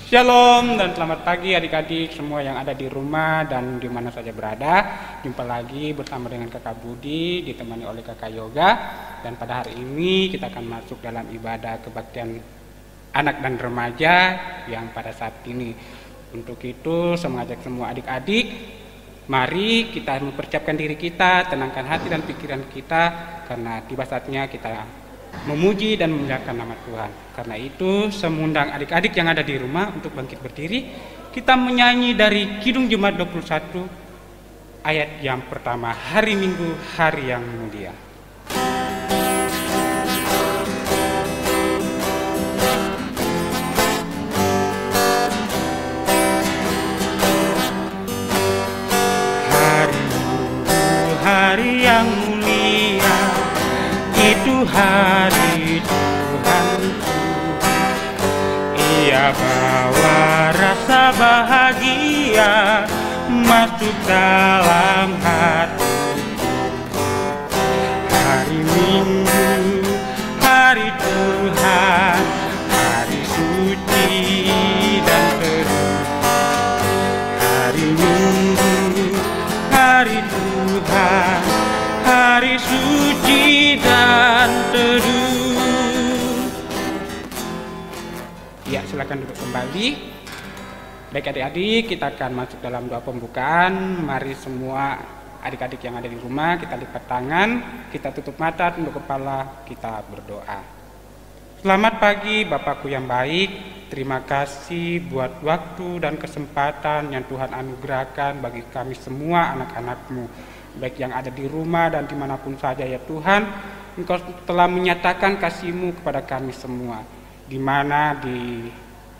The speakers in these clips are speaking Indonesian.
Shalom dan selamat pagi adik-adik semua yang ada di rumah dan di mana saja berada. Jumpa lagi bersama dengan Kakak Budi, ditemani oleh Kakak Yoga. Dan pada hari ini kita akan masuk dalam ibadah kebaktian anak dan remaja yang pada saat ini. Untuk itu saya mengajak semua adik-adik, mari kita mempersiapkan diri kita, tenangkan hati dan pikiran kita, karena tiba saatnya kita memuji dan memuliakan nama Tuhan. Karena itu saya mengundang adik-adik yang ada di rumah untuk bangkit berdiri. Kita menyanyi dari Kidung Jumat 21 ayat yang pertama, hari Minggu, hari yang mulia. Hari Minggu, hari yang mulia, itu hari Tuhanku. Ia bawa rasa bahagia masuk dalam hatiku. Hari Minggu, hari Tuhan, hari suci dan teduh. Hari Minggu, hari Tuhan, hari suci dan teduh. Ya, silakan duduk kembali. Baik adik-adik, kita akan masuk dalam doa pembukaan. Mari semua adik-adik yang ada di rumah, kita lipat tangan, kita tutup mata, tunduk kepala, kita berdoa. Selamat pagi Bapakku yang baik, terima kasih buat waktu dan kesempatan yang Tuhan anugerahkan bagi kami semua anak-anak-Mu, baik yang ada di rumah dan dimanapun saja ya Tuhan. Engkau telah menyatakan kasih-Mu kepada kami semua, di mana di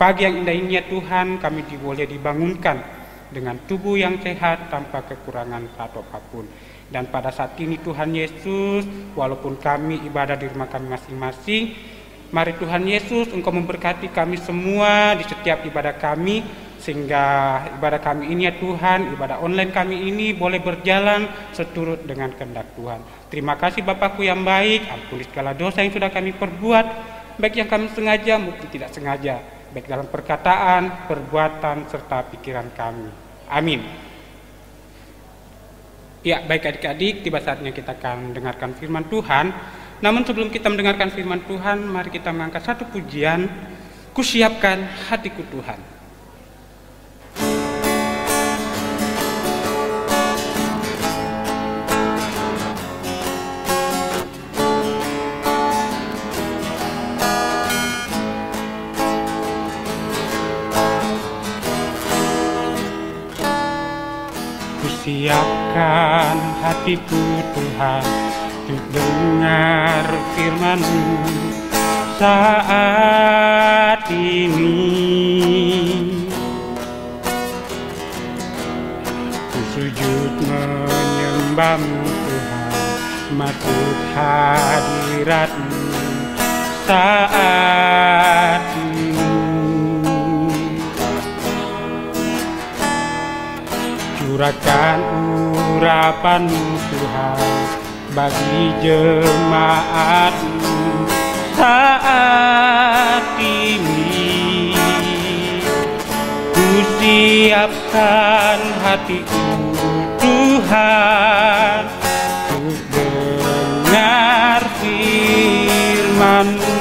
pagi yang indah ini ya Tuhan, kami boleh dibangunkan dengan tubuh yang sehat tanpa kekurangan satu apapun. Dan pada saat ini Tuhan Yesus, walaupun kami ibadah di rumah kami masing-masing, mari Tuhan Yesus Engkau memberkati kami semua di setiap ibadah kami, sehingga ibadah kami ini ya Tuhan, ibadah online kami ini boleh berjalan seturut dengan kehendak Tuhan. Terima kasih Bapakku yang baik, ampuni segala dosa yang sudah kami perbuat, baik yang kami sengaja maupun tidak sengaja, baik dalam perkataan, perbuatan, serta pikiran kami. Amin. Ya, baik adik-adik, tiba saatnya kita akan dengarkan firman Tuhan. Namun sebelum kita mendengarkan firman Tuhan, mari kita mengangkat satu pujian, Kusiapkan Hatiku Tuhan. Siapkan hatiku Tuhan untuk dengar firman-Mu saat ini. Ku sujud menyembah-Mu Tuhan, masuk hadirat-Mu saat ini. Curahkan urapan-Mu Tuhan bagi jemaat-Mu saat ini. Ku siapkan hatiku Tuhan untuk dengar firman-Mu.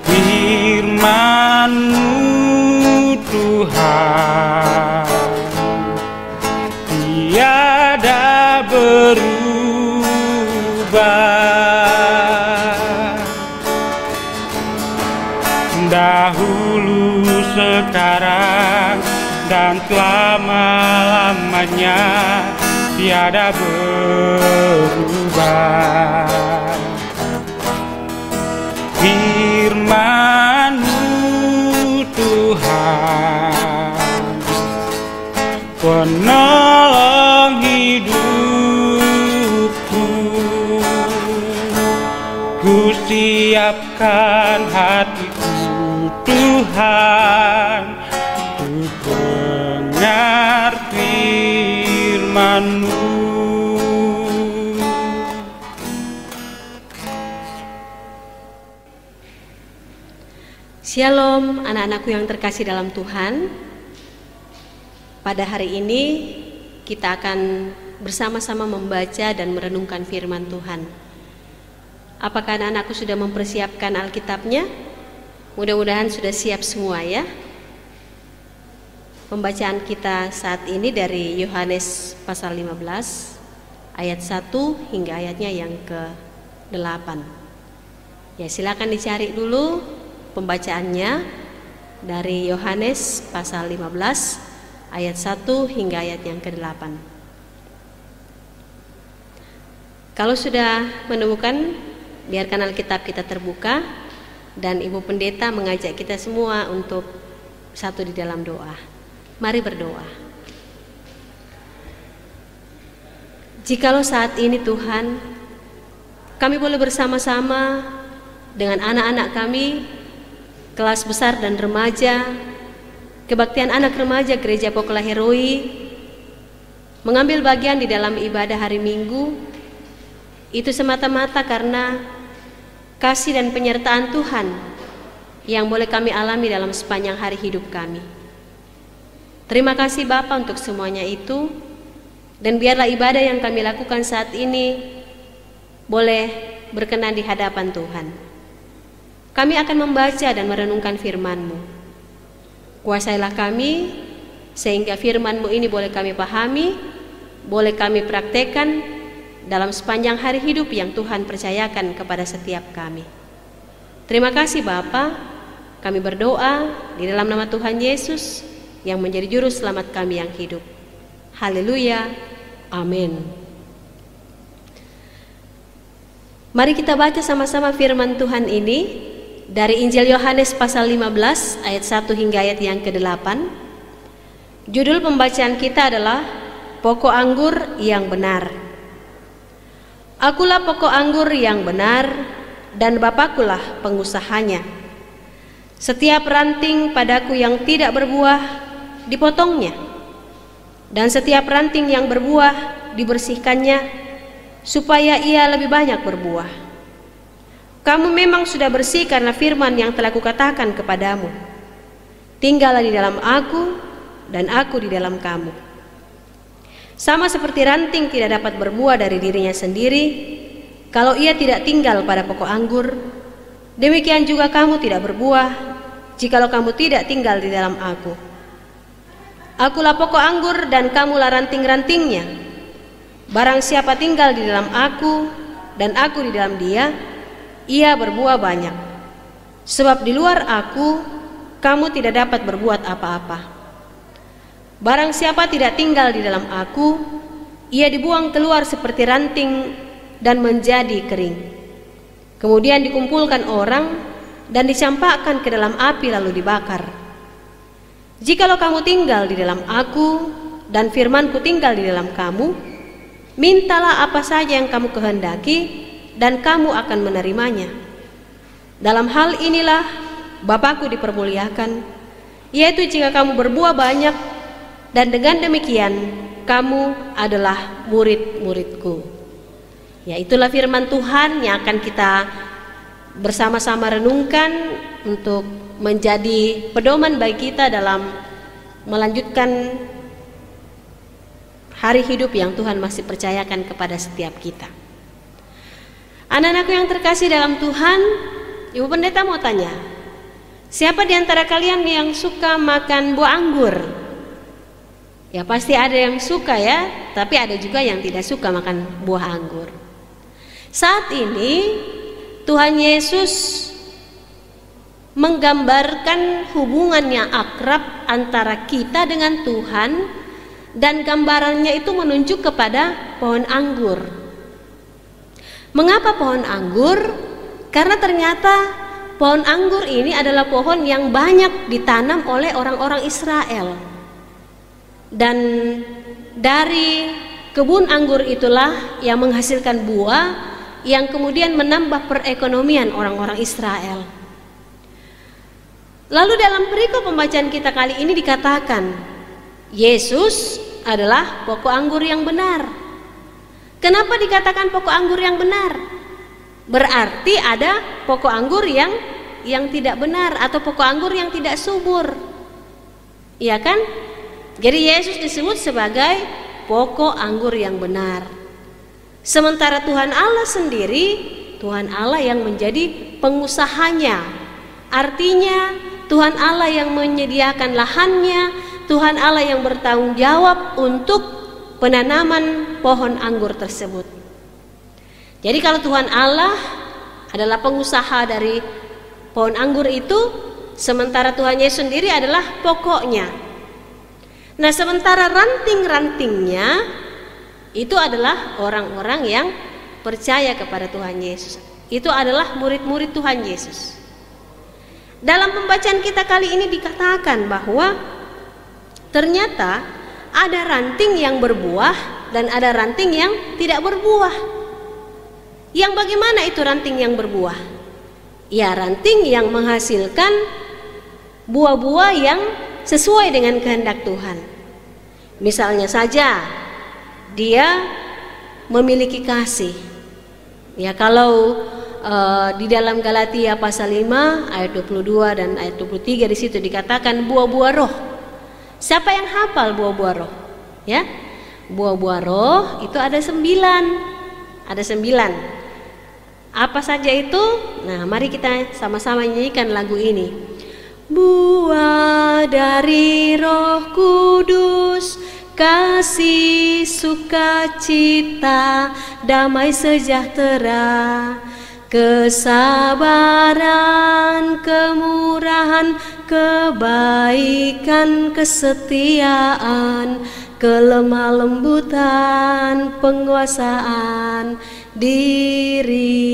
Firman-Mu Tuhan tiada berubah, dahulu, sekarang, dan selama-lamanya tiada berubah. Firman-Mu Tuhan, penolong hidupku. Ku siapkan hatiku Tuhan untuk dengar firman-Mu. Shalom anak-anakku yang terkasih dalam Tuhan. Pada hari ini kita akan bersama-sama membaca dan merenungkan firman Tuhan. Apakah anak-anakku sudah mempersiapkan Alkitabnya? Mudah-mudahan sudah siap semua ya. Pembacaan kita saat ini dari Yohanes pasal 15 ayat 1 hingga ayatnya yang ke-8. Ya, silakan dicari dulu pembacaannya dari Yohanes pasal 15 ayat 1 hingga ayat yang ke-8. Kalau sudah menemukan, biarkan Alkitab kita terbuka dan Ibu Pendeta mengajak kita semua untuk satu di dalam doa. Mari berdoa. Jikalau saat ini Tuhan, kami boleh bersama-sama dengan anak-anak kami, kelas besar dan remaja, kebaktian anak remaja Gereja Pokola Heroi, mengambil bagian di dalam ibadah hari Minggu, itu semata-mata karena kasih dan penyertaan Tuhan yang boleh kami alami dalam sepanjang hari hidup kami. Terima kasih Bapa untuk semuanya itu, dan biarlah ibadah yang kami lakukan saat ini boleh berkenan di hadapan Tuhan. Kami akan membaca dan merenungkan firman-Mu. Kuasailah kami sehingga firman-Mu ini boleh kami pahami, boleh kami praktekkan dalam sepanjang hari hidup yang Tuhan percayakan kepada setiap kami. Terima kasih Bapa. Kami berdoa di dalam nama Tuhan Yesus yang menjadi juru selamat kami yang hidup. Haleluya. Amin. Mari kita baca sama-sama firman Tuhan ini dari Injil Yohanes pasal 15 ayat 1 hingga ayat yang ke-8. Judul pembacaan kita adalah Pokok Anggur yang Benar. Akulah pokok anggur yang benar dan Bapakulah pengusahanya. Setiap ranting padaku yang tidak berbuah dipotongnya, dan setiap ranting yang berbuah dibersihkannya, supaya ia lebih banyak berbuah. Kamu memang sudah bersih karena firman yang telah kukatakan kepadamu. Tinggallah di dalam aku dan aku di dalam kamu. Sama seperti ranting tidak dapat berbuah dari dirinya sendiri kalau ia tidak tinggal pada pokok anggur, demikian juga kamu tidak berbuah jikalau kamu tidak tinggal di dalam aku. Akulah pokok anggur dan kamulah ranting-rantingnya. Barang siapa tinggal di dalam aku dan aku di dalam dia, ia berbuah banyak. Sebab di luar aku, kamu tidak dapat berbuat apa-apa. Barang siapa tidak tinggal di dalam aku, ia dibuang keluar seperti ranting dan menjadi kering. Kemudian dikumpulkan orang dan dicampakkan ke dalam api lalu dibakar. Jikalau kamu tinggal di dalam aku dan firmanku tinggal di dalam kamu, mintalah apa saja yang kamu kehendaki dan kamu akan menerimanya. Dalam hal inilah Bapakku dipermuliakan, yaitu jika kamu berbuah banyak, dan dengan demikian kamu adalah murid-muridku. Ya, itulah firman Tuhan yang akan kita bersama-sama renungkan untuk menjadi pedoman bagi kita dalam melanjutkan hari hidup yang Tuhan masih percayakan kepada setiap kita. Anak-anakku yang terkasih dalam Tuhan, Ibu Pendeta mau tanya, siapa di antara kalian yang suka makan buah anggur? Ya pasti ada yang suka ya, tapi ada juga yang tidak suka makan buah anggur. Saat ini Tuhan Yesus menggambarkan hubungan yang akrab antara kita dengan Tuhan, dan gambarannya itu menunjuk kepada pohon anggur. Mengapa pohon anggur? Karena ternyata pohon anggur ini adalah pohon yang banyak ditanam oleh orang-orang Israel. Dan dari kebun anggur itulah yang menghasilkan buah yang kemudian menambah perekonomian orang-orang Israel. Lalu dalam perikop pembacaan kita kali ini dikatakan, Yesus adalah pokok anggur yang benar. Kenapa dikatakan pokok anggur yang benar? Berarti ada pokok anggur yang yang tidak benar atau pokok anggur yang tidak subur. Iya kan? Jadi Yesus disebut sebagai pokok anggur yang benar. Sementara Tuhan Allah sendiri, Tuhan Allah yang menjadi pengusahanya. Artinya Tuhan Allah yang menyediakan lahannya, Tuhan Allah yang bertanggung jawab untuk penanaman pohon anggur tersebut. Jadi kalau Tuhan Allah adalah pengusaha dari pohon anggur itu, sementara Tuhan Yesus sendiri adalah pokoknya. Nah, sementara ranting-rantingnya itu adalah orang-orang yang percaya kepada Tuhan Yesus. Itu adalah murid-murid Tuhan Yesus. Dalam pembacaan kita kali ini dikatakan bahwa ternyata ada ranting yang berbuah dan ada ranting yang tidak berbuah. Yang bagaimana itu ranting yang berbuah? Ya, ranting yang menghasilkan buah-buah yang sesuai dengan kehendak Tuhan. Misalnya saja dia memiliki kasih. Ya, kalau di dalam Galatia pasal 5 ayat 22 dan ayat 23 di situ dikatakan buah-buah roh. Siapa yang hafal buah-buah roh? Ya, buah-buah roh itu ada 9. Ada 9. Apa saja itu? Nah, mari kita sama-sama nyanyikan lagu ini. Buah dari Roh Kudus, kasih, sukacita, damai sejahtera, kesabaran, kemurahan, kebaikan, kesetiaan, kelemah lembutan, penguasaan diri.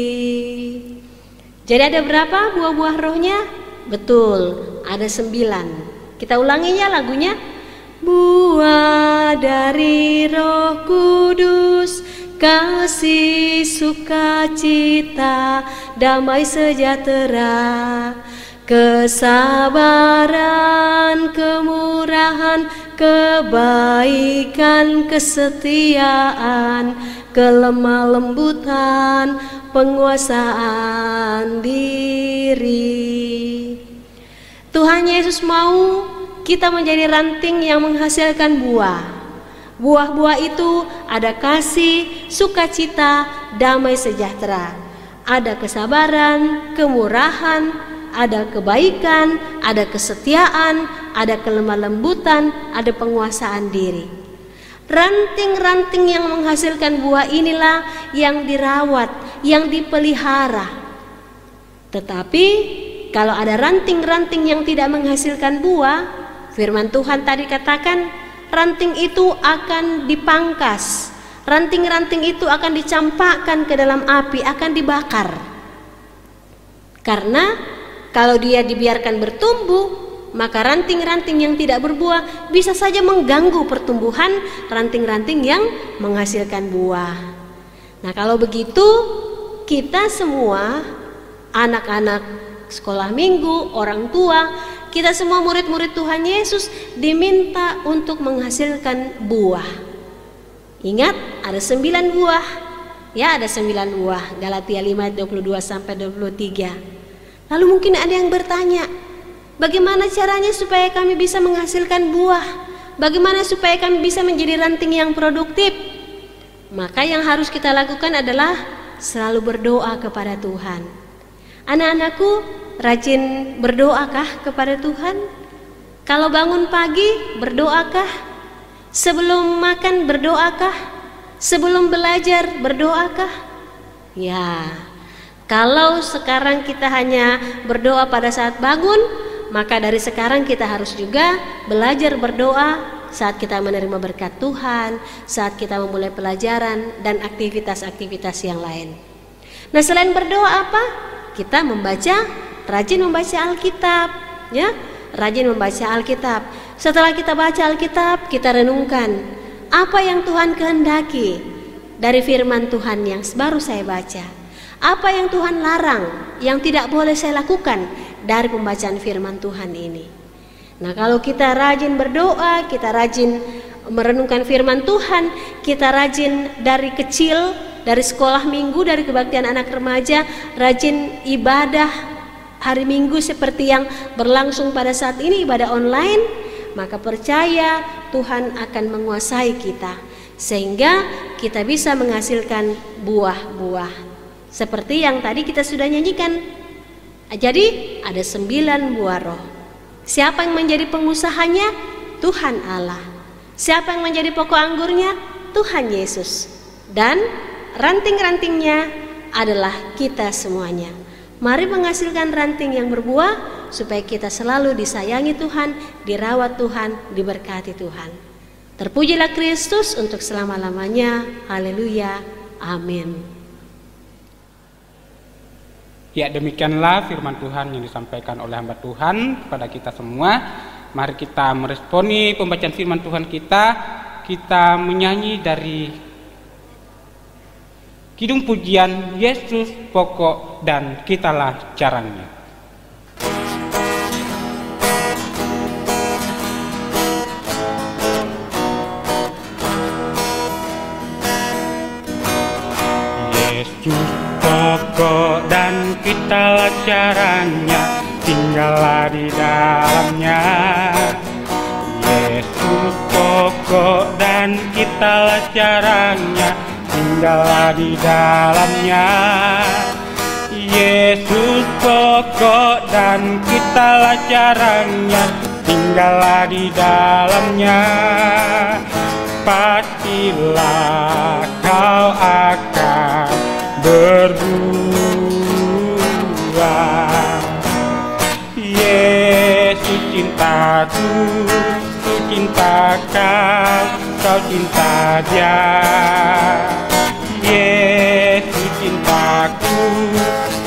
Jadi ada berapa buah-buah rohnya? Betul, ada 9. Kita ulanginya lagunya. Buah dari Roh Kudus, kasih, sukacita, damai sejahtera, kesabaran, kemurahan, kebaikan, kesetiaan, kelemah lembutan, penguasaan diri. Tuhan Yesus mau kita menjadi ranting yang menghasilkan buah. Buah-buah itu ada kasih, sukacita, damai sejahtera. Ada kesabaran, kemurahan, ada kebaikan, ada kesetiaan, ada kelemah lembutan, ada penguasaan diri. Ranting-ranting yang menghasilkan buah inilah yang dirawat, yang dipelihara. Tetapi kalau ada ranting-ranting yang tidak menghasilkan buah, firman Tuhan tadi katakan ranting itu akan dipangkas, ranting-ranting itu akan dicampakkan ke dalam api, akan dibakar. Karena kalau dia dibiarkan bertumbuh, maka ranting-ranting yang tidak berbuah bisa saja mengganggu pertumbuhan ranting-ranting yang menghasilkan buah. Nah, kalau begitu kita semua anak-anak sekolah minggu, orang tua, kita semua murid-murid Tuhan Yesus diminta untuk menghasilkan buah. Ingat, ada 9 buah. Ya, ada 9 buah. Galatia 5 22 sampai 23. Lalu mungkin ada yang bertanya, bagaimana caranya supaya kami bisa menghasilkan buah? Bagaimana supaya kami bisa menjadi ranting yang produktif? Maka yang harus kita lakukan adalah selalu berdoa kepada Tuhan. Anak-anakku, rajin berdoakah kepada Tuhan? Kalau bangun pagi, berdoakah? Sebelum makan, berdoakah? Sebelum belajar, berdoakah? Ya, kalau sekarang kita hanya berdoa pada saat bangun, maka dari sekarang kita harus juga belajar berdoa saat kita menerima berkat Tuhan, saat kita memulai pelajaran dan aktivitas-aktivitas yang lain. Nah, selain berdoa apa? Kita rajin membaca Alkitab, ya, rajin membaca Alkitab. Setelah kita baca Alkitab, kita renungkan apa yang Tuhan kehendaki dari firman Tuhan yang baru saya baca. Apa yang Tuhan larang, yang tidak boleh saya lakukan dari pembacaan firman Tuhan ini. Nah, kalau kita rajin berdoa, kita rajin merenungkan firman Tuhan, kita rajin dari kecil, dari sekolah minggu, dari kebaktian anak remaja, rajin ibadah, hari Minggu seperti yang berlangsung pada saat ini, ibadah online, maka percaya Tuhan akan menguasai kita sehingga kita bisa menghasilkan buah-buah seperti yang tadi kita sudah nyanyikan. Jadi ada 9 buah roh. Siapa yang menjadi pengusahanya? Tuhan Allah. Siapa yang menjadi pokok anggurnya? Tuhan Yesus. Dan ranting-rantingnya adalah kita semuanya. Mari menghasilkan ranting yang berbuah supaya kita selalu disayangi Tuhan, dirawat Tuhan, diberkati Tuhan. Terpujilah Kristus untuk selama-lamanya. Haleluya. Amin. Ya, demikianlah firman Tuhan yang disampaikan oleh hamba Tuhan kepada kita semua. Mari kita meresponi pembacaan firman Tuhan kita. Kita menyanyi dari Kidung Pujian Yesus Pokok dan Kitalah Jarangnya. Yesus pokok dan kitalah jarangnya, tinggallah di dalamnya. Yesus pokok dan kitalah jarangnya, tinggallah di dalamnya. Yesus pokok dan kitalah jarangnya, tinggallah di dalamnya. Pastilah kau akan berbuah. Yesus cintaku, ku cinta kau, kau cinta Dia. Yesus cintaku,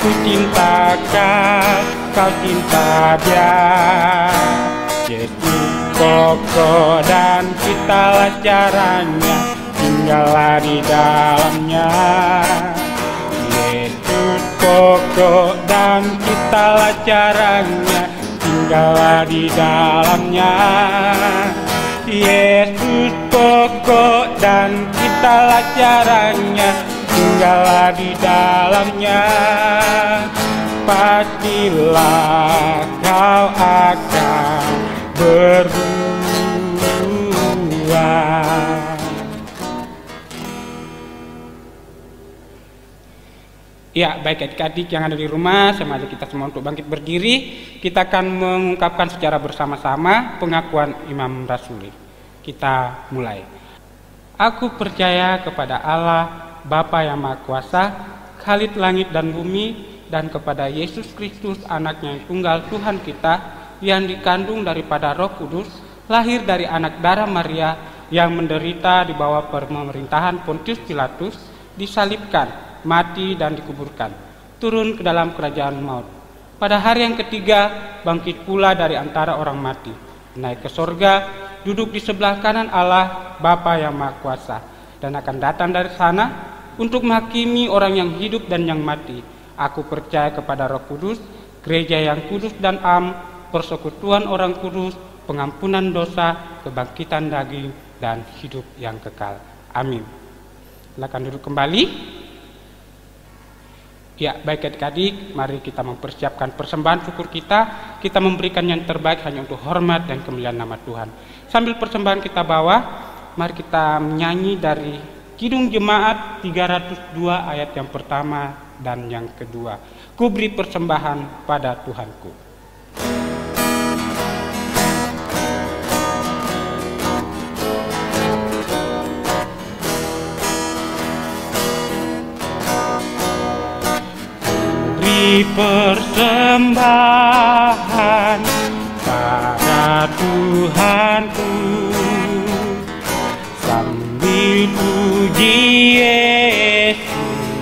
ku cinta kau, kau cinta Dia. Yesus pokok dan kitalah jarangnya, tinggallah di dalamnya. Yesus pokok dan kitalah jarangnya, tinggallah di dalamnya. Yesus pokok dan kitalah jarangnya, tinggallah di dalamnya. Pastilah kau akan berbuah. Ya, baik adik-adik yang ada di rumah, saya mengajak kita semua untuk bangkit berdiri. Kita akan mengungkapkan secara bersama-sama pengakuan Imam Rasuli. Kita mulai. Aku percaya kepada Allah, Bapa yang Maha Kuasa, Khalid langit dan bumi, dan kepada Yesus Kristus, Anaknya yang tunggal Tuhan kita, yang dikandung daripada Roh Kudus, lahir dari anak darah Maria, yang menderita di bawah pemerintahan Pontius Pilatus, disalibkan, mati dan dikuburkan, turun ke dalam kerajaan maut. Pada hari yang ketiga, bangkit pula dari antara orang mati, naik ke sorga, duduk di sebelah kanan Allah, Bapa yang Maha Kuasa, dan akan datang dari sana untuk menghakimi orang yang hidup dan yang mati. Aku percaya kepada Roh Kudus, gereja yang kudus dan am, persekutuan orang kudus, pengampunan dosa, kebangkitan daging, dan hidup yang kekal. Amin. Silakan duduk kembali. Ya, baik adik-adik, mari kita mempersiapkan persembahan syukur kita. Kita memberikan yang terbaik hanya untuk hormat dan kemuliaan nama Tuhan. Sambil persembahan kita bawa, mari kita menyanyi dari Kidung Jemaat 302 ayat yang pertama dan yang kedua. Ku beri persembahan pada Tuhanku. Persembahan pada Tuhanku, sambil puji Yesus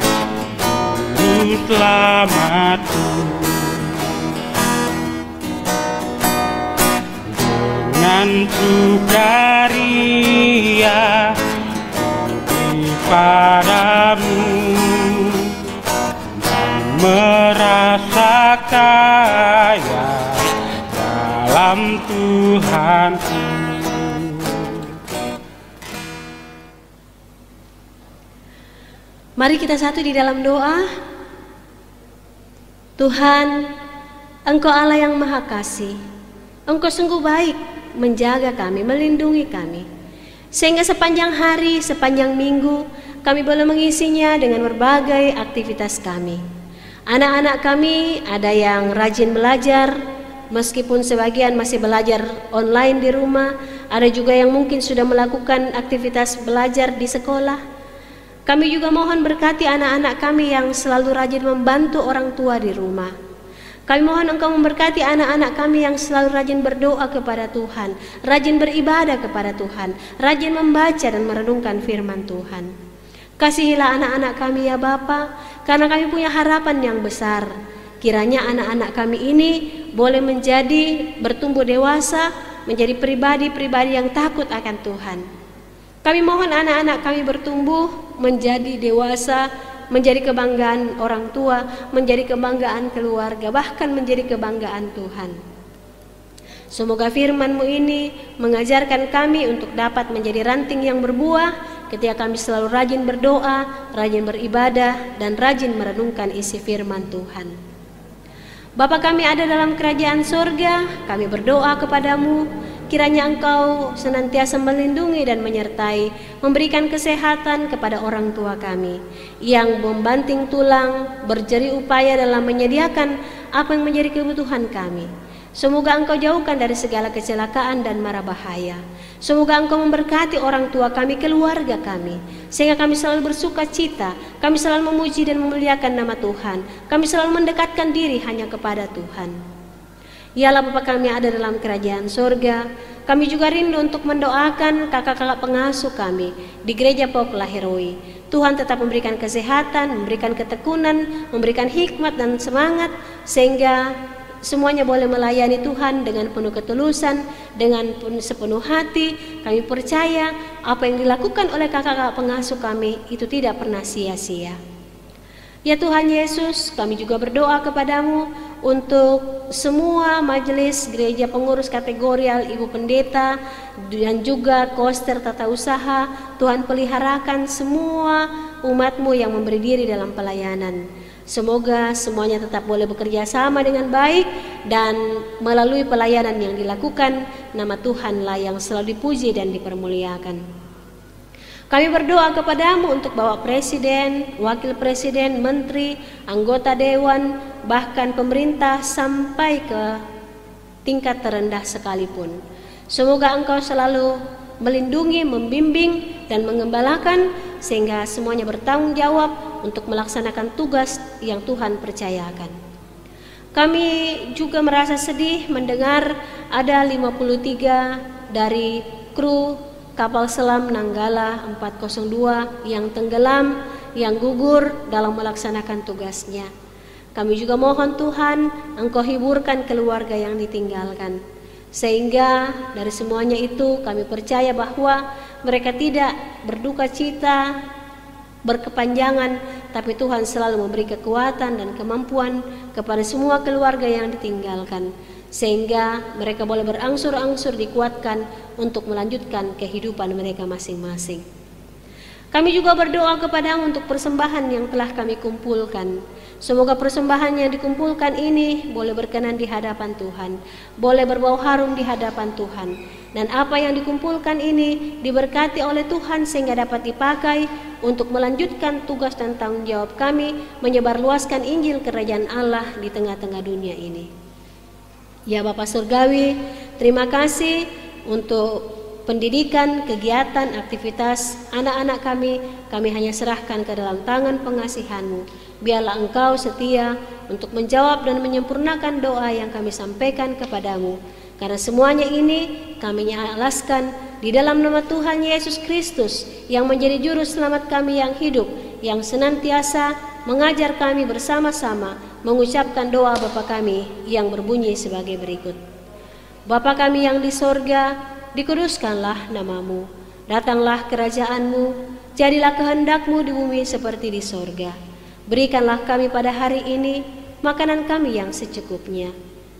Juru Selamatku. Dengan sukaria puji padamu, merasa kaya dalam Tuhanku. Mari kita satu di dalam doa. Tuhan, Engkau Allah yang Maha Kasih. Engkau sungguh baik menjaga kami, melindungi kami, sehingga sepanjang hari, sepanjang minggu kami boleh mengisinya dengan berbagai aktivitas kami. Anak-anak kami ada yang rajin belajar, meskipun sebagian masih belajar online di rumah, ada juga yang mungkin sudah melakukan aktivitas belajar di sekolah. Kami juga mohon berkati anak-anak kami yang selalu rajin membantu orang tua di rumah. Kami mohon Engkau memberkati anak-anak kami yang selalu rajin berdoa kepada Tuhan, rajin beribadah kepada Tuhan, rajin membaca dan merenungkan firman Tuhan. Kasihilah anak-anak kami ya Bapa, karena kami punya harapan yang besar. Kiranya anak-anak kami ini boleh bertumbuh dewasa, menjadi pribadi-pribadi yang takut akan Tuhan. Kami mohon anak-anak kami bertumbuh menjadi dewasa, menjadi kebanggaan orang tua, menjadi kebanggaan keluarga, bahkan menjadi kebanggaan Tuhan. Semoga firman-Mu ini mengajarkan kami untuk dapat menjadi ranting yang berbuah ketika kami selalu rajin berdoa, rajin beribadah, dan rajin merenungkan isi firman Tuhan. Bapa kami ada dalam kerajaan surga, kami berdoa kepadamu, kiranya Engkau senantiasa melindungi dan menyertai, memberikan kesehatan kepada orang tua kami yang membanting tulang, berjeri upaya dalam menyediakan apa yang menjadi kebutuhan kami. Semoga Engkau jauhkan dari segala kecelakaan dan mara bahaya. Semoga Engkau memberkati orang tua kami, keluarga kami, sehingga kami selalu bersuka cita, kami selalu memuji dan memuliakan nama Tuhan, kami selalu mendekatkan diri hanya kepada Tuhan. Yalah Bapa kami ada dalam kerajaan surga, kami juga rindu untuk mendoakan kakak-kakak pengasuh kami di Gereja Pokla Heroi. Tuhan tetap memberikan kesehatan, memberikan ketekunan, memberikan hikmat dan semangat, sehingga semuanya boleh melayani Tuhan dengan penuh ketulusan, dengan sepenuh hati. Kami percaya apa yang dilakukan oleh kakak-kakak pengasuh kami itu tidak pernah sia-sia. Ya Tuhan Yesus, kami juga berdoa kepadamu untuk semua majelis gereja pengurus kategorial, ibu pendeta, dan juga koster tata usaha. Tuhan peliharakan semua umat-Mu yang memberi diri dalam pelayanan. Semoga semuanya tetap boleh bekerja sama dengan baik, dan melalui pelayanan yang dilakukan, nama Tuhanlah yang selalu dipuji dan dipermuliakan. Kami berdoa kepadamu untuk Bapak Presiden, Wakil Presiden, Menteri, anggota Dewan, bahkan pemerintah sampai ke tingkat terendah sekalipun. Semoga Engkau selalu melindungi, membimbing, dan mengembalakan, sehingga semuanya bertanggung jawab untuk melaksanakan tugas yang Tuhan percayakan. Kami juga merasa sedih mendengar ada 53 dari kru kapal selam Nanggala 402 yang tenggelam, yang gugur dalam melaksanakan tugasnya. Kami juga mohon Tuhan, Engkau hiburkan keluarga yang ditinggalkan, sehingga dari semuanya itu kami percaya bahwa mereka tidak berduka cita berkepanjangan, tapi Tuhan selalu memberi kekuatan dan kemampuan kepada semua keluarga yang ditinggalkan, sehingga mereka boleh berangsur-angsur dikuatkan untuk melanjutkan kehidupan mereka masing-masing. Kami juga berdoa kepadamu untuk persembahan yang telah kami kumpulkan. Semoga persembahan yang dikumpulkan ini boleh berkenan di hadapan Tuhan, boleh berbau harum di hadapan Tuhan, dan apa yang dikumpulkan ini diberkati oleh Tuhan sehingga dapat dipakai untuk melanjutkan tugas dan tanggung jawab kami menyebarluaskan Injil Kerajaan Allah di tengah-tengah dunia ini. Ya Bapa Surgawi, terima kasih untuk pendidikan, kegiatan, aktivitas anak-anak kami hanya serahkan ke dalam tangan pengasihan-Mu. Biarlah Engkau setia untuk menjawab dan menyempurnakan doa yang kami sampaikan kepadamu. Karena semuanya ini kami alaskan di dalam nama Tuhan Yesus Kristus yang menjadi juru selamat kami yang hidup, yang senantiasa mengajar kami bersama-sama mengucapkan doa Bapa kami yang berbunyi sebagai berikut. Bapa kami yang di sorga, dikuduskanlah namamu, datanglah kerajaan-Mu, jadilah kehendak-Mu di bumi seperti di sorga. Berikanlah kami pada hari ini makanan kami yang secukupnya,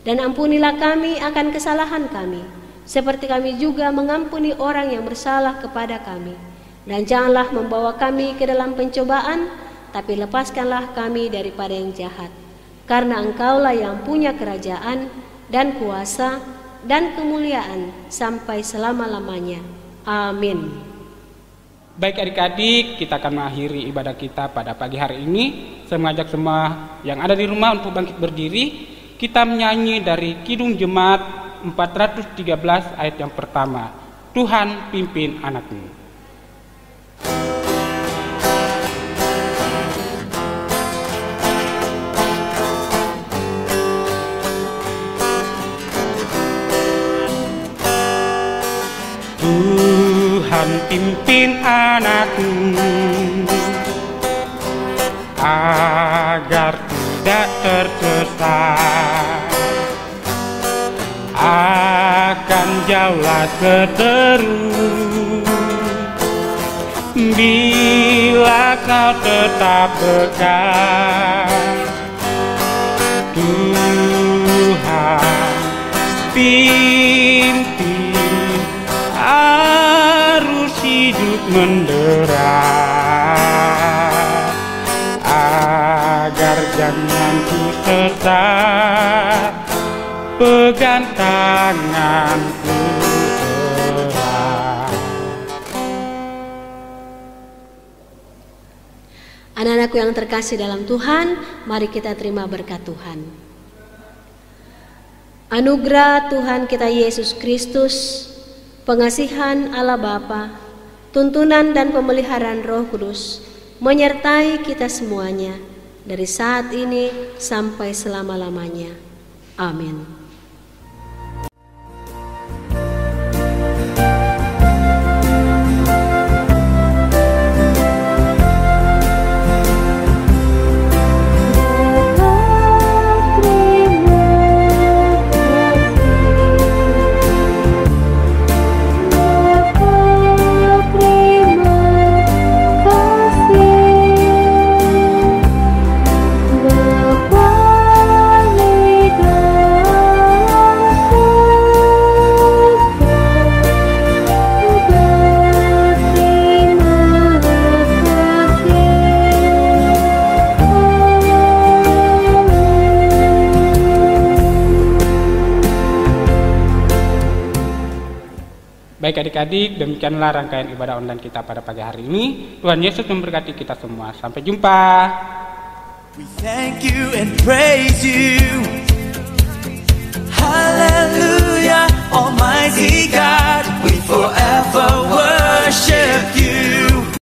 dan ampunilah kami akan kesalahan kami, seperti kami juga mengampuni orang yang bersalah kepada kami. Dan janganlah membawa kami ke dalam pencobaan, tapi lepaskanlah kami daripada yang jahat. karena Engkaulah yang punya kerajaan dan kuasa dan kemuliaan sampai selama-lamanya. Amin. Baik adik-adik, kita akan mengakhiri ibadah kita pada pagi hari ini. Saya mengajak semua yang ada di rumah untuk bangkit berdiri. Kita menyanyi dari Kidung Jemaat 413 ayat yang pertama. Tuhan pimpin anakmu. Tuhan pimpin anakmu agar tidak tersesat, akan jauhlah seteru bila kau tetap dekat. Tuhan pimpin arus hidup menderat, agar jangan ku sesat, pegang tanganku erat. Anak-anakku yang terkasih dalam Tuhan, mari kita terima berkat Tuhan. Anugerah Tuhan kita Yesus Kristus, pengasihan Allah Bapa, tuntunan dan pemeliharaan Roh Kudus menyertai kita semuanya dari saat ini sampai selama-lamanya. Amin. Baik adik-adik, demikianlah rangkaian ibadah online kita pada pagi hari ini. Tuhan Yesus memberkati kita semua. Sampai jumpa. We thank you and praise you. Hallelujah, Almighty God. We forever